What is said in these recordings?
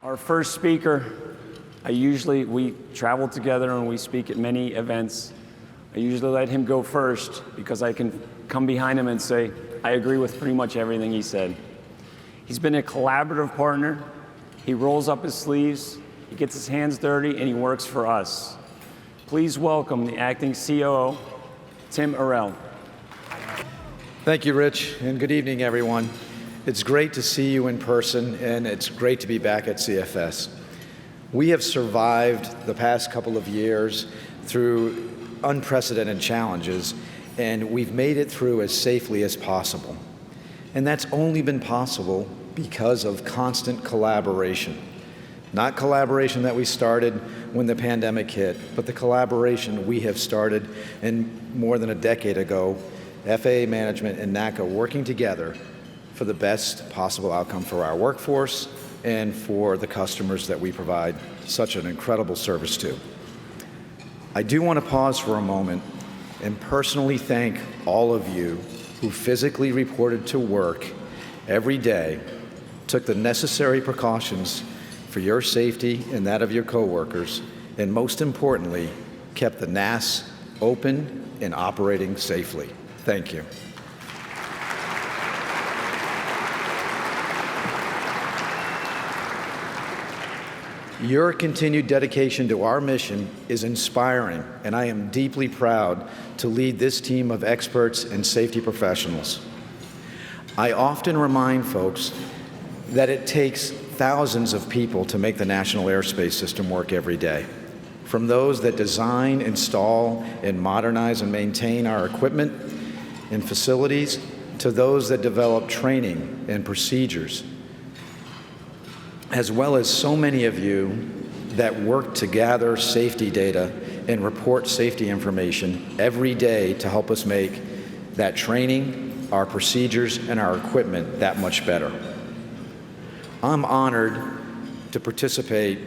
Our first speaker, we travel together and we speak at many events. I usually let him go first because I can come behind him and say, I agree with pretty much everything he said. He's been a collaborative partner. He rolls up his sleeves, he gets his hands dirty, and he works for us. Please welcome the acting COO, Tim Arel. Thank you, Rich, and good evening, everyone. It's great to see you in person, and it's great to be back at CFS. We have survived the past couple of years through unprecedented challenges, and we've made it through as safely as possible. And that's only been possible because of constant collaboration. Not collaboration that we started when the pandemic hit, but the collaboration we have started more than a decade ago, FAA management and NACA working together for the best possible outcome for our workforce and for the customers that we provide such an incredible service to. I do want to pause for a moment and personally thank all of you who physically reported to work every day, took the necessary precautions for your safety and that of your coworkers, and most importantly, kept the NAS open and operating safely. Thank you. Your continued dedication to our mission is inspiring, and I am deeply proud to lead this team of experts and safety professionals. I often remind folks that it takes thousands of people to make the National Airspace System work every day. From those that design, install, and modernize and maintain our equipment and facilities, to those that develop training and procedures, as well as so many of you that work to gather safety data and report safety information every day to help us make that training, our procedures, and our equipment that much better. I'm honored to participate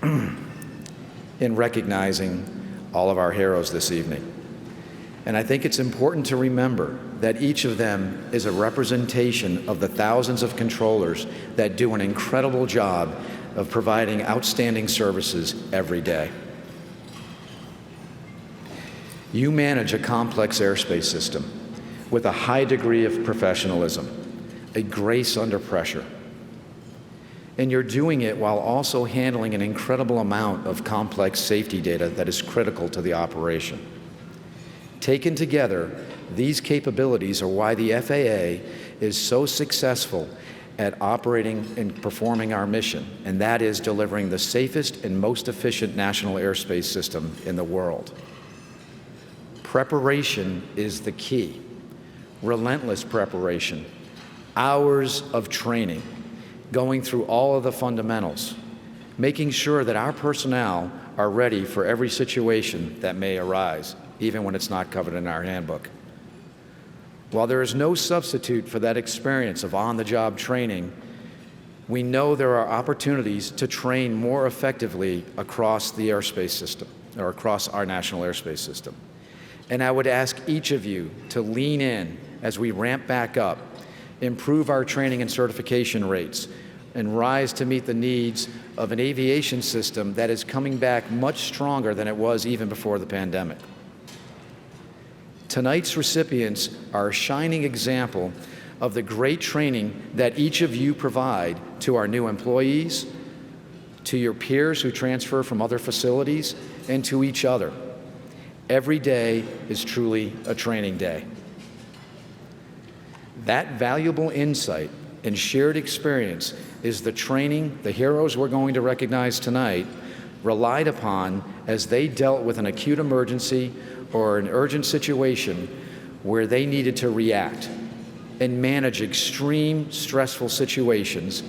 in recognizing all of our heroes this evening. And I think it's important to remember that each of them is a representation of the thousands of controllers that do an incredible job of providing outstanding services every day. You manage a complex airspace system with a high degree of professionalism, a grace under pressure. And you're doing it while also handling an incredible amount of complex safety data that is critical to the operation. Taken together, these capabilities are why the FAA is so successful at operating and performing our mission, and that is delivering the safest and most efficient national airspace system in the world. Preparation is the key. Relentless preparation, hours of training, going through all of the fundamentals, making sure that our personnel are ready for every situation that may arise, even when it's not covered in our handbook. While there is no substitute for that experience of on-the-job training, we know there are opportunities to train more effectively across the airspace system, or across our national airspace system. And I would ask each of you to lean in as we ramp back up, improve our training and certification rates, and rise to meet the needs of an aviation system that is coming back much stronger than it was even before the pandemic. Tonight's recipients are a shining example of the great training that each of you provide to our new employees, to your peers who transfer from other facilities, and to each other. Every day is truly a training day. That valuable insight and shared experience is the training the heroes we're going to recognize tonight relied upon as they dealt with an acute emergency or an urgent situation where they needed to react and manage extreme stressful situations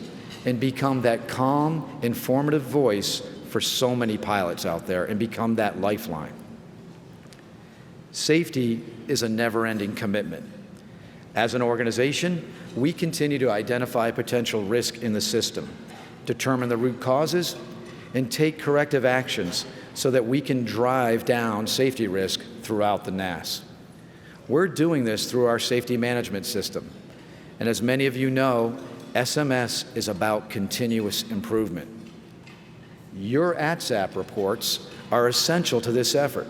and become that calm, informative voice for so many pilots out there and become that lifeline. Safety is a never-ending commitment. As an organization, we continue to identify potential risk in the system, determine the root causes, and take corrective actions so that we can drive down safety risk throughout the NAS. We're doing this through our safety management system. And as many of you know, SMS is about continuous improvement. Your ATSAP reports are essential to this effort.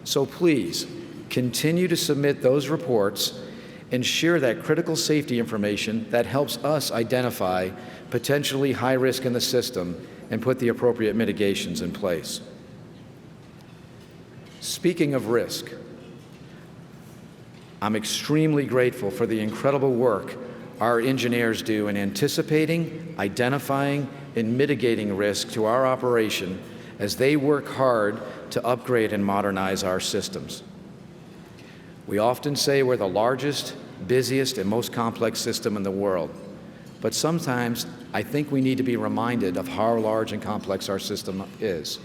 So please, continue to submit those reports and share that critical safety information that helps us identify potentially high risk in the system and put the appropriate mitigations in place. Speaking of risk, I'm extremely grateful for the incredible work our engineers do in anticipating, identifying, and mitigating risk to our operation as they work hard to upgrade and modernize our systems. We often say we're the largest, busiest, and most complex system in the world, but sometimes I think we need to be reminded of how large and complex our system is.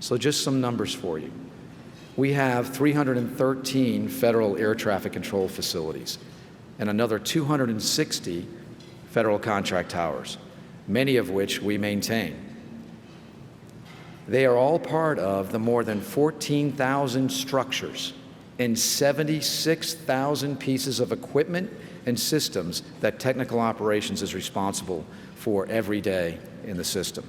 So just some numbers for you. We have 313 federal air traffic control facilities and another 260 federal contract towers, many of which we maintain. They are all part of the more than 14,000 structures and 76,000 pieces of equipment and systems that technical operations is responsible for every day in the system.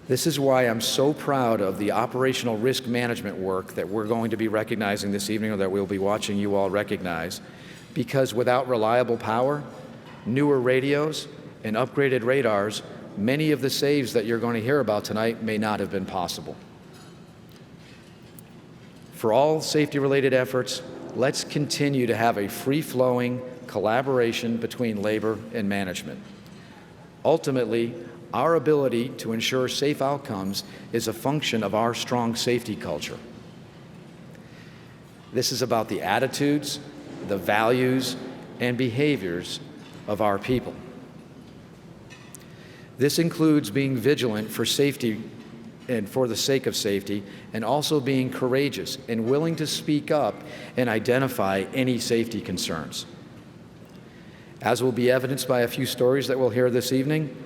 This is why I'm so proud of the operational risk management work that we're going to be recognizing this evening, or that we'll be watching you all recognize, because without reliable power, newer radios, and upgraded radars, many of the saves that you're going to hear about tonight may not have been possible. For all safety-related efforts, let's continue to have a free-flowing collaboration between labor and management. Ultimately, our ability to ensure safe outcomes is a function of our strong safety culture. This is about the attitudes, the values, and behaviors of our people. This includes being vigilant for safety and for the sake of safety, and also being courageous and willing to speak up and identify any safety concerns. As will be evidenced by a few stories that we'll hear this evening,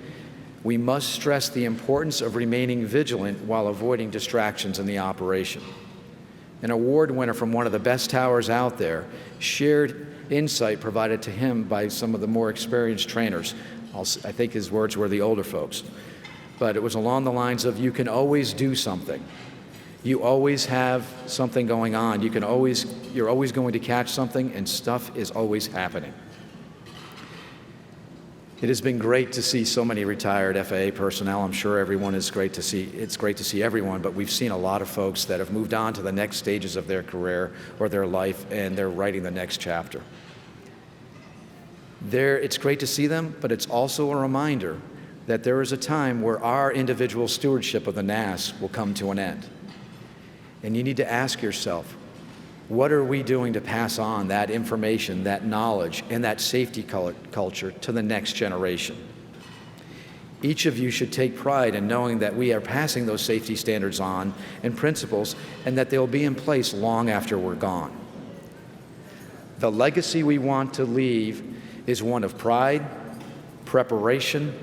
we must stress the importance of remaining vigilant while avoiding distractions in the operation. An award winner from one of the best towers out there shared insight provided to him by some of the more experienced trainers. I think his words were the older folks. But it was along the lines of, you can always do something. You always have something going on. You're always going to catch something, and stuff is always happening. It has been great to see so many retired FAA personnel. I'm sure everyone is great to see. It's great to see everyone, but we've seen a lot of folks that have moved on to the next stages of their career or their life, and they're writing the next chapter. It's great to see them, but it's also a reminder that there is a time where our individual stewardship of the NAS will come to an end. And you need to ask yourself, what are we doing to pass on that information, that knowledge, and that safety culture to the next generation? Each of you should take pride in knowing that we are passing those safety standards on and principles, and that they'll be in place long after we're gone. The legacy we want to leave is one of pride, preparation,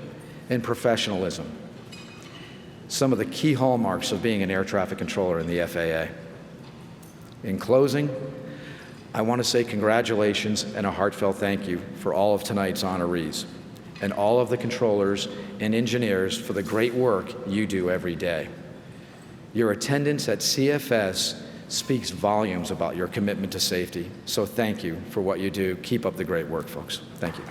and professionalism. Some of the key hallmarks of being an air traffic controller in the FAA. In closing, I want to say congratulations and a heartfelt thank you for all of tonight's honorees and all of the controllers and engineers for the great work you do every day. Your attendance at CFS speaks volumes about your commitment to safety, so thank you for what you do. Keep up the great work, folks. Thank you.